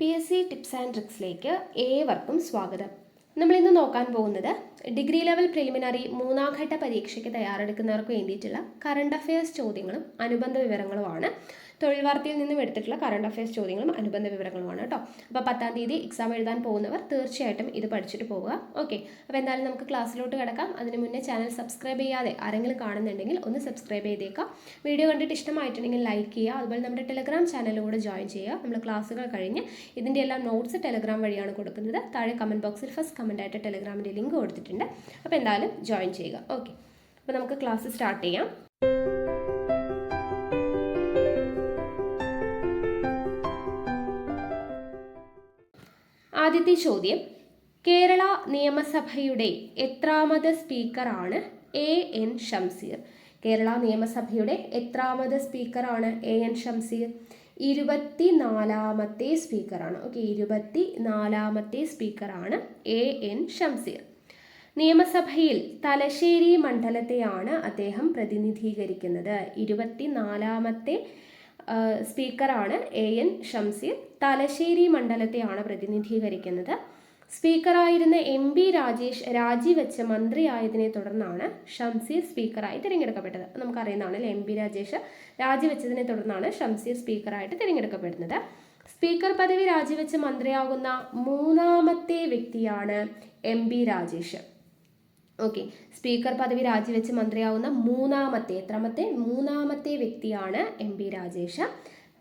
PSC tips and ട്രിക്സിലേക്ക് ഏവർക്കും സ്വാഗതം. നമ്മൾ ഇന്ന് നോക്കാൻ പോകുന്നത് ഡിഗ്രി ലെവൽ പ്രിലിമിനറി മൂന്നാം ഘട്ട പരീക്ഷയ്ക്ക് തയ്യാറെടുക്കുന്നവർക്ക് വേണ്ടിയിട്ടുള്ള കറണ്ട് അഫയേഴ്സ് ചോദ്യങ്ങളും അനുബന്ധ വിവരങ്ങളുമാണ്. തൊഴിൽ വാർത്തയിൽ നിന്നും എടുത്തിട്ടുള്ള കറണ്ട് അഫയേഴ്സ് ചോദ്യങ്ങളും അനുബന്ധ വിവരങ്ങളുമാണ് കേട്ടോ. അപ്പോൾ 10-ാം തീയതി എക്സാം എഴുതാൻ പോകുന്നവർ തീർച്ചയായിട്ടും ഇത് പഠിച്ചിട്ട് പോവുക. ഓക്കെ, അപ്പോൾ എന്തായാലും നമുക്ക് ക്ലാസ്സിലോട്ട് കിടക്കാം. അതിന് മുന്നേ ചാനൽ സബ്സ്ക്രൈബ് ചെയ്യാതെ ആരെങ്കിലും കാണുന്നുണ്ടെങ്കിൽ ഒന്ന് സബ്സ്ക്രൈബ് ചെയ്തേക്കാം. വീഡിയോ കണ്ടിട്ട് ഇഷ്ടമായിട്ടുണ്ടെങ്കിൽ ലൈക്ക് ചെയ്യുക. അതുപോലെ നമ്മുടെ ടെലഗ്രാം ചാനലിലൂടെ ജോയിൻ ചെയ്യുക. നമ്മൾ ക്ലാസ്സുകൾ കഴിഞ്ഞ് ഇതിൻ്റെ എല്ലാം നോട്ട്സ് ടെലഗ്രാം വഴിയാണ് കൊടുക്കുന്നത്. താഴെ കമൻറ്റ് ബോക്സിൽ ഫസ്റ്റ് കമൻറ്റായിട്ട് ടെലഗ്രാമിൻ്റെ ലിങ്ക് കൊടുത്തിട്ടുണ്ട്. അപ്പോൾ എന്തായാലും ജോയിൻ ചെയ്യുക. ഓക്കെ, അപ്പോൾ നമുക്ക് ക്ലാസ് സ്റ്റാർട്ട് ചെയ്യാം. ആദ്യത്തെ ചോദ്യം, കേരള നിയമസഭയുടെ എത്രാമത് സ്പീക്കറാണ് എൻ ഷംസീർ? കേരള നിയമസഭയുടെ എത്രാമത് സ്പീക്കറാണ് എൻ ഷംസീർ? 24ാമത്തെ സ്പീക്കറാണ്. ഓക്കെ, 24ാമത്തെ സ്പീക്കറാണ് എൻ ഷംസീർ. നിയമസഭയിൽ തലശ്ശേരി മണ്ഡലത്തെയാണ് അദ്ദേഹം പ്രതിനിധീകരിക്കുന്നത്. 24ാമത്തെ സ്പീക്കറാണ് എൻ ഷംസീർ. തലശ്ശേരി മണ്ഡലത്തെയാണ് പ്രതിനിധീകരിക്കുന്നത്. സ്പീക്കറായിരുന്ന MP രാജേഷ് രാജിവെച്ച് മന്ത്രിയായതിനെ തുടർന്നാണ് ഷംസീർ സ്പീക്കറായി തിരഞ്ഞെടുക്കപ്പെട്ടത്. നമുക്കറിയുന്നതാണ് അല്ലേ, MP രാജേഷ് രാജിവെച്ചതിനെ തുടർന്നാണ് ഷംസീർ സ്പീക്കറായിട്ട് തിരഞ്ഞെടുക്കപ്പെടുന്നത്. സ്പീക്കർ പദവി രാജിവെച്ച് മന്ത്രിയാകുന്ന മൂന്നാമത്തെ വ്യക്തിയാണ് MP രാജേഷ്. ഓക്കെ, സ്പീക്കർ പദവി രാജിവെച്ച് മന്ത്രിയാവുന്ന മൂന്നാമത്തെ വ്യക്തിയാണ് MP രാജേഷ്.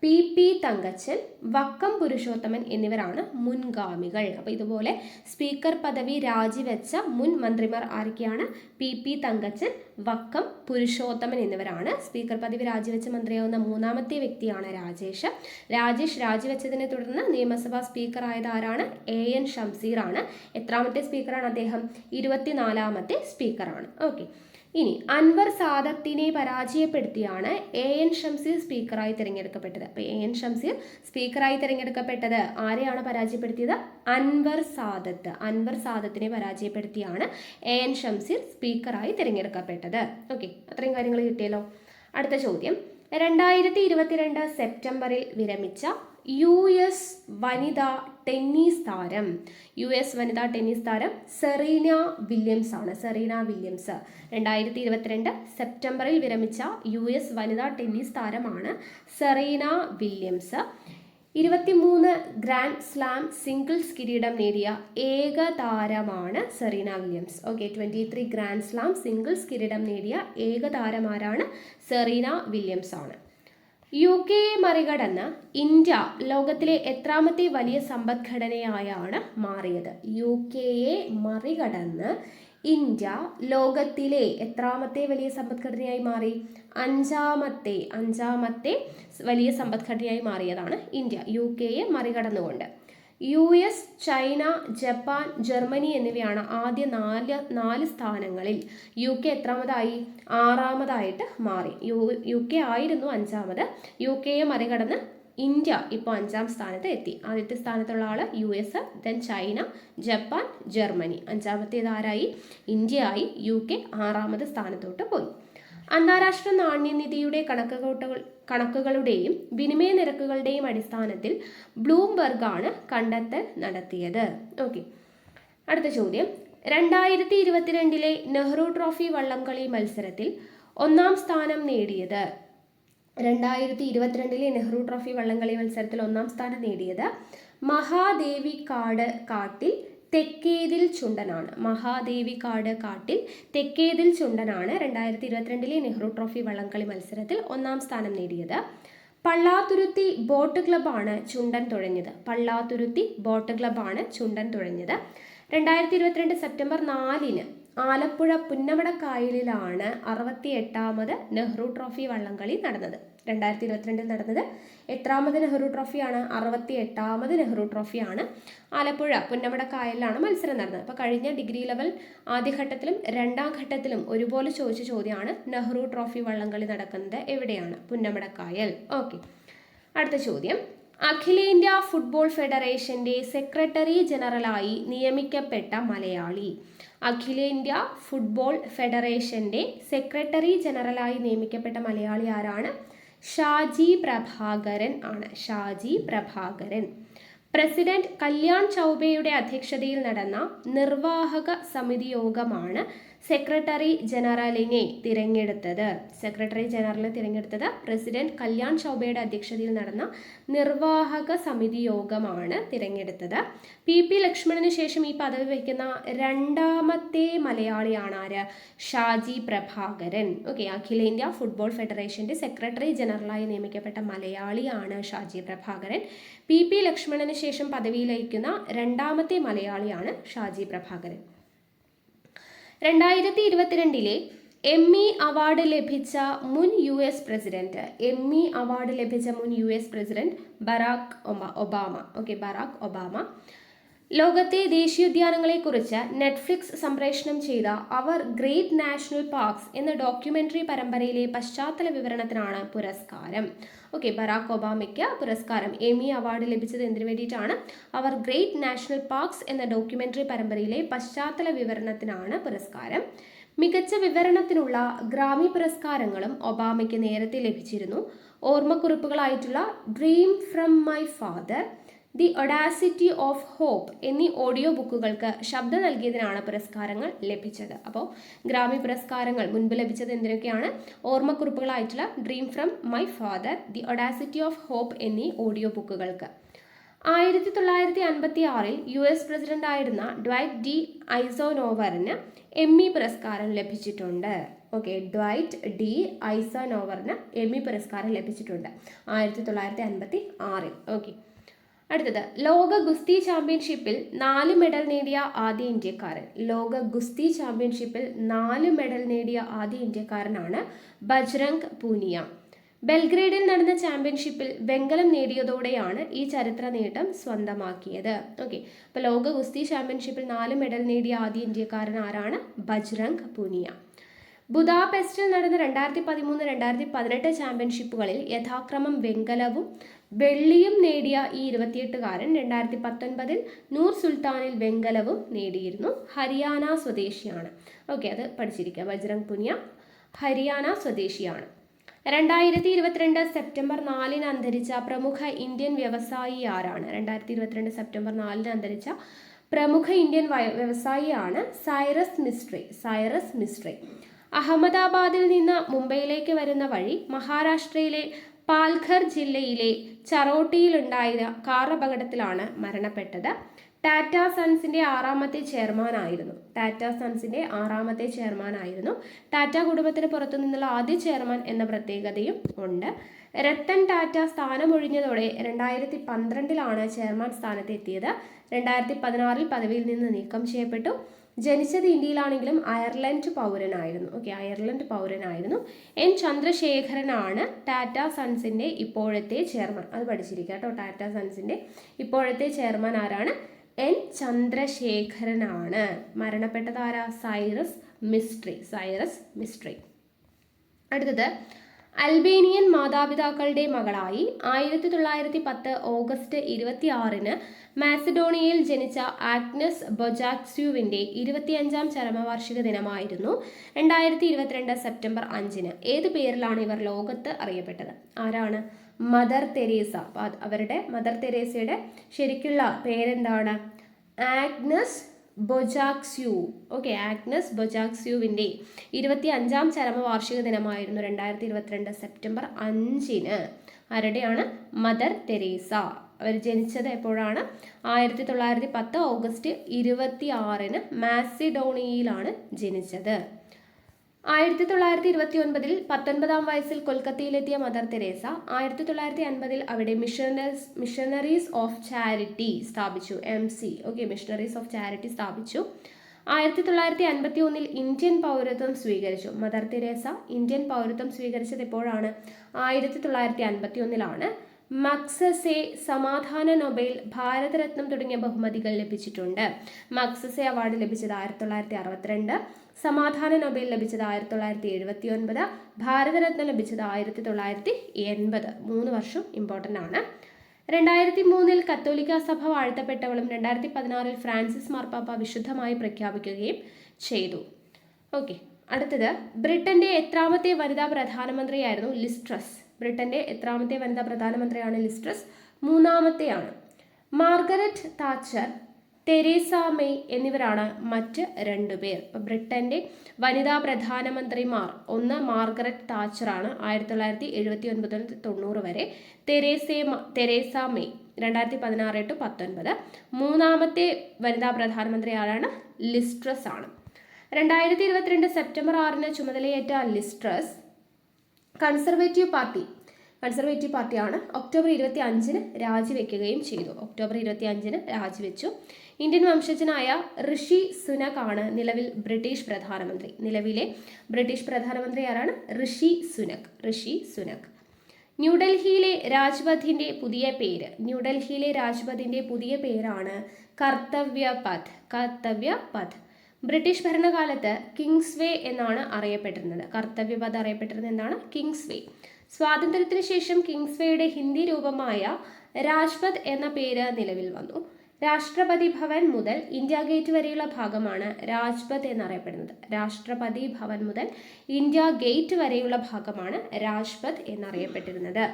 PP തങ്കച്ചൻ, വക്കം പുരുഷോത്തമൻ എന്നിവരാണ് മുൻഗാമികൾ. അപ്പോൾ ഇതുപോലെ സ്പീക്കർ പദവി രാജിവെച്ച മുൻ മന്ത്രിമാർ ആരൊക്കെയാണ്? PP തങ്കച്ചൻ, വക്കം പുരുഷോത്തമൻ എന്നിവരാണ്. സ്പീക്കർ പദവി രാജിവെച്ച് മന്ത്രിയാവുന്ന മൂന്നാമത്തെ വ്യക്തിയാണ് രാജേഷ്. രാജേഷ് രാജിവെച്ചതിനെ തുടർന്ന് നിയമസഭാ സ്പീക്കർ ആയത് ആരാണ്? എൻ ഷംസീർ ആണ്. എത്രാമത്തെ സ്പീക്കറാണ് അദ്ദേഹം? 24ാമത്തെ സ്പീക്കറാണ്. ഓക്കെ, ഇനി അൻവർ സാദത്തിനെ പരാജയപ്പെടുത്തിയാണ് എൻ ഷംസീർ സ്പീക്കറായി തിരഞ്ഞെടുക്കപ്പെട്ടത്. അപ്പോൾ എൻ ഷംസീർ സ്പീക്കറായി തിരഞ്ഞെടുക്കപ്പെട്ടത് ആരെയാണ് പരാജയപ്പെടുത്തിയത്? അൻവർ സാദത്തിനെ പരാജയപ്പെടുത്തിയാണ് എൻ ഷംസീർ സ്പീക്കറായി തിരഞ്ഞെടുക്കപ്പെട്ടത്. ഓക്കെ, അത്രയും കാര്യങ്ങൾ കിട്ടിയല്ലോ. അടുത്ത ചോദ്യം, 2022 സെപ്റ്റംബറിൽ വിരമിച്ച US വനിതാ ടെന്നീസ് താരം സെറീന വില്യംസ് ആണ്. 2022 സെപ്റ്റംബറിൽ വിരമിച്ച US വനിതാ ടെന്നീസ് താരമാണ് Serena Williams. 23 grand slam singles കിരീടം നേടിയ ഏക താരമാണ് Serena Williams. Okay, 23 grand slam singles കിരീടം നേടിയ ഏക താരമാരാണ്? സെറീന വില്യംസ് ആണ്. UK മറികടന്ന് ഇന്ത്യ ലോകത്തിലെ എത്രാമത്തെ വലിയ സമ്പദ്ഘടനയായാണ് മാറിയത്? UK മറികടന്ന് ഇന്ത്യ ലോകത്തിലെ എത്രാമത്തെ വലിയ സമ്പദ്ഘടനയായി മാറി? അഞ്ചാമത്തെ വലിയ സമ്പദ്ഘടനയായി മാറിയതാണ് ഇന്ത്യ, UK മറികടന്നുകൊണ്ട്. US, ചൈന, ജപ്പാൻ, ജർമ്മനി എന്നിവയാണ് ആദ്യ നാല് സ്ഥാനങ്ങളിൽ. UK എത്രാമതായി? 6ാമതായിട്ട് മാറി. UK ആയിരുന്നു 5ാമത്. UK മറികടന്ന് ഇന്ത്യ ഇപ്പോൾ 5ാം സ്ഥാനത്ത് എത്തി. ആദ്യത്തെ സ്ഥാനത്തുള്ള ആള് US, then China, Japan, Germany. 5ാമത്തേത് ആരായി? ഇന്ത്യ ആയി. UK 6ാമത് സ്ഥാനത്തോട്ട് പോയി. അന്താരാഷ്ട്ര നാണ്യനിധിയുടെ കണക്കുകളുടെയും വിനിമയ നിരക്കുകളുടെയും അടിസ്ഥാനത്തിൽ ബ്ലൂംബെർഗ് ആണ് കണ്ടെത്തൽ നടത്തിയത്. ഓക്കെ, അടുത്ത ചോദ്യം, 2022 നെഹ്റു ട്രോഫി വള്ളംകളി മത്സരത്തിൽ ഒന്നാം സ്ഥാനം നേടിയത്? 2022 നെഹ്റു ട്രോഫി വള്ളംകളി മത്സരത്തിൽ ഒന്നാം സ്ഥാനം നേടിയത് മഹാദേവിക്കാട് കാട്ടിൽ തെക്കേതിൽ ചുണ്ടനാണ്. 2022 നെഹ്റു ട്രോഫി വള്ളംകളി മത്സരത്തിൽ ഒന്നാം സ്ഥാനം നേടിയത്. പള്ളാത്തുരുത്തി ബോട്ട് ക്ലബ്ബാണ് ചുണ്ടൻ തുഴഞ്ഞത്. 2022 സെപ്റ്റംബർ 4-ന് ആലപ്പുഴ പുന്നമടക്കായലിലാണ് 68ാമത് നെഹ്റു ട്രോഫി വള്ളംകളി നടന്നത്. 2022 നടന്നത് എത്രാമത് നെഹ്റു ട്രോഫിയാണ്? 68ാമത് നെഹ്റു ട്രോഫിയാണ്. ആലപ്പുഴ പുന്നമടക്കായലിലാണ് മത്സരം നടന്നത്. അപ്പോൾ കഴിഞ്ഞ ഡിഗ്രി ലെവൽ ആദ്യഘട്ടത്തിലും രണ്ടാം ഘട്ടത്തിലും ഒരുപോലെ ചോദിച്ച ചോദ്യമാണ്, നെഹ്റു ട്രോഫി വള്ളംകളി നടക്കുന്നത് എവിടെയാണ്? പുന്നമടക്കായൽ. ഓക്കെ, അടുത്ത ചോദ്യം, അഖിലേന്ത്യാ ഫുട്ബോൾ ഫെഡറേഷന്റെ സെക്രട്ടറി ജനറലായി നിയമിക്കപ്പെട്ട മലയാളി? അഖിലേന്ത്യാ ഫുട്ബോൾ ഫെഡറേഷന്റെ സെക്രട്ടറി ജനറലായി നിയമിക്കപ്പെട്ട മലയാളി ആരാണ്? ഷാജി പ്രഭാകരൻ ആണ്. ഷാജി പ്രഭാകരൻ. പ്രസിഡന്റ് കല്യാൺ ചൗബയുടെ അധ്യക്ഷതയിൽ നടന്ന നിർവാഹക സമിതി യോഗമാണ് സെക്രട്ടറി ജനറലിനെ തിരഞ്ഞെടുത്തത്. പ്രസിഡന്റ് കല്യാൺ ചൗബയുടെ അധ്യക്ഷതയിൽ നടന്ന നിർവാഹക സമിതി യോഗമാണ് തിരഞ്ഞെടുത്തത്. PP ലക്ഷ്മണന് ശേഷം ഈ പദവി വഹിക്കുന്ന രണ്ടാമത്തെ മലയാളിയാണ് ആര്? ഷാജി പ്രഭാകരൻ. ഓക്കെ, അഖിലേന്ത്യാ ഫുട്ബോൾ ഫെഡറേഷന്റെ സെക്രട്ടറി ജനറലായി നിയമിക്കപ്പെട്ട മലയാളിയാണ് ഷാജി പ്രഭാകരൻ. PP ലക്ഷ്മണന് ശേഷം പദവിയിൽ വഹിക്കുന്ന രണ്ടാമത്തെ മലയാളിയാണ് ഷാജി പ്രഭാകരൻ. 2022 എമ്മി അവാർഡ് ലഭിച്ച മുൻ US പ്രസിഡന്റ് ബറാക് ഒബാമ. ലോകത്തെ ദേശീയോദ്യാനങ്ങളെക്കുറിച്ച് നെറ്റ്ഫ്ലിക്സ് സംപ്രേഷണം ചെയ്ത അവർ ഗ്രേറ്റ് നാഷണൽ പാർക്സ് എന്ന ഡോക്യുമെന്ററി പരമ്പരയിലെ പശ്ചാത്തല വിവരണത്തിനാണ് പുരസ്കാരം. ഓക്കെ, ബറാക് ഒബാമയ്ക്ക് പുരസ്കാരം, എമ്മി അവാർഡ് ലഭിച്ചത് എന്തിനു വേണ്ടിയിട്ടാണ്? അവർ ഗ്രേറ്റ് നാഷണൽ പാർക്സ് എന്ന ഡോക്യുമെന്ററി പരമ്പരയിലെ പശ്ചാത്തല വിവരണത്തിനാണ് പുരസ്കാരം. മികച്ച വിവരണത്തിനുള്ള ഗ്രാമി പുരസ്കാരങ്ങളും ഒബാമയ്ക്ക് നേരത്തെ ലഭിച്ചിരുന്നു. ഓർമ്മക്കുറിപ്പുകളായിട്ടുള്ള dream from my father, the audacity of hope എന്നീ ഓഡിയോ ബുക്കുകൾക്ക് ശബ്ദം നൽകിയതിനാണ് പുരസ്കാരങ്ങൾ ലഭിച്ചത്. അപ്പോൾ ഗ്രാമി പുരസ്കാരങ്ങൾ മുൻപ് ലഭിച്ചത് എന്തിനൊക്കെയാണ്? ഓർമ്മക്കുറിപ്പുകളായിട്ടുള്ള dream from my father, the audacity of hope എന്നീ ഓഡിയോ ബുക്കുകൾക്ക്. 1956 US പ്രസിഡന്റായിരുന്ന ഡ്വൈറ്റ് ഡി ഐസോനോവറിന് എമ്മി പുരസ്കാരം ലഭിച്ചിട്ടുണ്ട്. ഓക്കെ, ഡ്വൈറ്റ് ഡി ഐസോനോവറിന് എമ്മി പുരസ്കാരം ലഭിച്ചിട്ടുണ്ട് 1956. ഓക്കെ, അടുത്തത് ലോക ഗുസ്തി ചാമ്പ്യൻഷിപ്പിൽ 4 മെഡൽ നേടിയ ആദ്യ ഇന്ത്യക്കാരനാണ് ബജ്രംഗ് പൂനിയ. ബെൽഗ്രേഡിൽ നടന്ന ചാമ്പ്യൻഷിപ്പിൽ വെങ്കലം നേടിയതോടെയാണ് ഈ ചരിത്ര നേട്ടം സ്വന്തമാക്കിയത്. ഓക്കെ, അപ്പോൾ ലോക ഗുസ്തി ചാമ്പ്യൻഷിപ്പിൽ 4 മെഡൽ നേടിയ ആദ്യ ഇന്ത്യക്കാരൻ ആരാണ്? ബജ്രംഗ് പൂനിയ. ബുദാപെസ്റ്റിൽ നടന്ന 2013-2018 ചാമ്പ്യൻഷിപ്പുകളിൽ യഥാക്രമം വെങ്കലവും വെള്ളിയും നേടിയ ഈ 28കാരൻ 2019 നൂർ സുൽത്താനിൽ വെങ്കലവും നേടിയിരുന്നു. ഹരിയാന സ്വദേശിയാണ്. ഓക്കെ, അത് പഠിച്ചിരിക്കുക. ബജ്രംഗ് പൂനിയ ഹരിയാന സ്വദേശിയാണ്. 2022 സെപ്റ്റംബർ 4 അന്തരിച്ച പ്രമുഖ ഇന്ത്യൻ വ്യവസായി ആരാണ്? 2022 സെപ്റ്റംബർ 4 അന്തരിച്ച പ്രമുഖ ഇന്ത്യൻ വ്യവസായിയാണ് സൈറസ് മിസ്ട്രി. അഹമ്മദാബാദിൽ നിന്ന് മുംബൈയിലേക്ക് വരുന്ന വഴി മഹാരാഷ്ട്രയിലെ പാൽഘർ ജില്ലയിലെ ചറോട്ടിയിലുണ്ടായ കാർ അപകടത്തിലാണ് മരണപ്പെട്ടത്. ടാറ്റ സൺസിന്റെ ആറാമത്തെ ചെയർമാനായിരുന്നു. ടാറ്റ കുടുംബത്തിന് പുറത്തു നിന്നുള്ള ആദ്യ ചെയർമാൻ എന്ന പ്രത്യേകതയും ഉണ്ട്. രത്തൻ ടാറ്റ സ്ഥാനമൊഴിഞ്ഞതോടെ 2012 ചെയർമാൻ സ്ഥാനത്ത് എത്തിയത്. 2016 പദവിയിൽ നിന്ന് നീക്കം ചെയ്യപ്പെട്ടു. ജനിച്ചത് ഇന്ത്യയിലാണെങ്കിലും അയർലൻഡ് പൗരനായിരുന്നു. N. ചന്ദ്രശേഖരനാണ് ടാറ്റ സൺസിന്റെ ഇപ്പോഴത്തെ ചെയർമാൻ. അത് പഠിച്ചിരിക്കുക കേട്ടോ. ടാറ്റ സൺസിന്റെ ഇപ്പോഴത്തെ ചെയർമാൻ ആരാണ്? N. ചന്ദ്രശേഖരനാണ്. മരണപ്പെട്ടത് ആരാ? Cyrus mystery. അടുത്തത് അൽബേനിയൻ മാതാപിതാക്കളുടെ മകളായി 1910 ഓഗസ്റ്റ് 26 മാസിഡോണിയയിൽ ജനിച്ച ആഗ്നസ് ബൊജാക്സ്യുവിന്റെ 25ാം ചരമവാർഷിക ദിനമായിരുന്നു 2022 സെപ്റ്റംബർ 5. ഏത് പേരിലാണ് ഇവർ ലോകത്ത് അറിയപ്പെട്ടത്? ആരാണ്? Mother Teresa. അവരുടെ മദർ തെരേസയുടെ ശരിക്കുള്ള പേരെന്താണ്? Agnes Bojaxhiu. ഓക്കെ, ആഗ്നസ് ബൊജാക്സ്യുവിൻ്റെ 25ാം ചരമവാർഷിക ദിനമായിരുന്നു 2022 സെപ്റ്റംബർ 5. ആരുടെയാണ്? Mother Teresa. അവർ ജനിച്ചത് എപ്പോഴാണ്? 1910 ഓഗസ്റ്റ് 26 മാസിഡോണിയയിലാണ് ജനിച്ചത്. 1929 19ാം വയസ്സിൽ കൊൽക്കത്തയിലെത്തിയ മദർ തെരേസ 1950 അവിടെ മിഷണറീസ് ഓഫ് ചാരിറ്റി സ്ഥാപിച്ചു. MC. Okay, missionaries of charity സ്ഥാപിച്ചു. 1951 ഇന്ത്യൻ പൗരത്വം സ്വീകരിച്ചു. മദർ തെരേസ ഇന്ത്യൻ പൗരത്വം സ്വീകരിച്ചത് എപ്പോഴാണ്? 1951. മക്സസെ സമാധാന നൊബേൽ, ഭാരതരത്നം തുടങ്ങിയ ബഹുമതികൾ ലഭിച്ചിട്ടുണ്ട്. മക്സസെ അവാർഡ് ലഭിച്ചത് 1962, സമാധാന നൊബേൽ ലഭിച്ചത് 1979, ഭാരതരത്നം ലഭിച്ചത് 1980. 3 വർഷം ഇമ്പോർട്ടൻ്റ് ആണ്. 2003 കത്തോലിക്ക സഭ വാഴ്ത്തപ്പെട്ടവളും 2016 ഫ്രാൻസിസ് മാർപ്പാപ്പ വിശുദ്ധമായി പ്രഖ്യാപിക്കുകയും ചെയ്തു. ഓക്കെ, അടുത്തത് ബ്രിട്ടന്റെ എത്രാമത്തെ വനിതാ പ്രധാനമന്ത്രിയായിരുന്നു ലിസ്ട്രസ്? ബ്രിട്ടന്റെ എത്രാമത്തെ വനിതാ പ്രധാനമന്ത്രിയാണ് ലിസ്ട്രസ്? 3ാമത്തെയാണ്. മാർഗരറ്റ് താച്ചർ, തെരേസ മെയ് എന്നിവരാണ് മറ്റ് 2 പേർ. ബ്രിട്ടന്റെ വനിതാ പ്രധാനമന്ത്രിമാർ, ഒന്ന് മാർഗരറ്റ് താച്ചറാണ് 1979-90 വരെ, തെരേസ മെയ് 2016-19. മൂന്നാമത്തെ വനിതാ പ്രധാനമന്ത്രി ആരാണ്? ലിസ്ട്രസ് ആണ്. 2022 സെപ്റ്റംബർ 6 ചുമതലയേറ്റ ലിസ്ട്രസ് കൺസർവേറ്റീവ് പാർട്ടിയാണ്. ഒക്ടോബർ 25 രാജിവെക്കുകയും ചെയ്തു. ഒക്ടോബർ 25 രാജിവെച്ചു. ഇന്ത്യൻ വംശജനായ ഋഷി സുനക് ആണ് നിലവിൽ ബ്രിട്ടീഷ് പ്രധാനമന്ത്രി. നിലവിലെ ബ്രിട്ടീഷ് പ്രധാനമന്ത്രി ആരാണ്? ഋഷി സുനക്. ന്യൂഡൽഹിയിലെ രാജ്പഥിന്റെ പുതിയ പേരാണ് കർത്തവ്യപഥ്. ബ്രിട്ടീഷ് ഭരണകാലത്ത് കിങ്സ്വേ എന്നാണ് അറിയപ്പെട്ടിരുന്നത്. കർത്തവ്യപഥ് അറിയപ്പെട്ടിരുന്നത് എന്താണ്? കിങ്സ്വേ. സ്വാതന്ത്ര്യത്തിന് ശേഷം കിങ്സ്വേയുടെ ഹിന്ദി രൂപമായ രാജ്പഥ് എന്ന പേര് നിലവിൽ വന്നു. രാഷ്ട്രപതി ഭവൻ മുതൽ ഇന്ത്യ ഗേറ്റ് വരെയുള്ള ഭാഗമാണ് രാജ്പഥ് എന്നറിയപ്പെടുന്നത്. രാഷ്ട്രപതി ഭവൻ മുതൽ ഇന്ത്യ ഗേറ്റ് വരെയുള്ള ഭാഗമാണ് രാജ്പഥ് എന്നറിയപ്പെട്ടിരുന്നത്.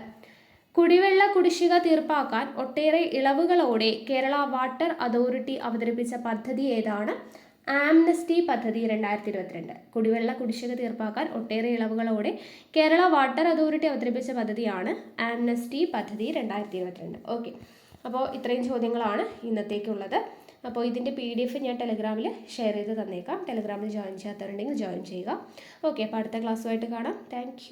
കുടിവെള്ള കുടിശ്ശിക തീർപ്പാക്കാൻ ഒട്ടേറെ ഇളവുകളോടെ കേരള വാട്ടർ അതോറിറ്റി അവതരിപ്പിച്ച പദ്ധതി ഏതാണ്? ആംനസ്റ്റി പദ്ധതി 2022. കുടിവെള്ള കുടിശ്ശിക തീർപ്പാക്കാൻ ഒട്ടേറെ ഇളവുകളോടെ കേരള വാട്ടർ അതോറിറ്റി അവതരിപ്പിച്ച പദ്ധതിയാണ് ആംനസ്റ്റി പദ്ധതി 2022. ഓക്കെ, അപ്പോൾ ഇത്രയും ചോദ്യങ്ങളാണ് ഇന്നത്തേക്കുള്ളത്. അപ്പോൾ ഇതിൻ്റെ PDF ഞാൻ ടെലഗ്രാമിൽ ഷെയർ ചെയ്ത് തന്നേക്കാം. ടെലഗ്രാമിൽ ജോയിൻ ചെയ്യാത്തവരുണ്ടെങ്കിൽ ജോയിൻ ചെയ്യുക. ഓക്കെ, അപ്പോൾ അടുത്ത ക്ലാസ്സുമായിട്ട് കാണാം. താങ്ക്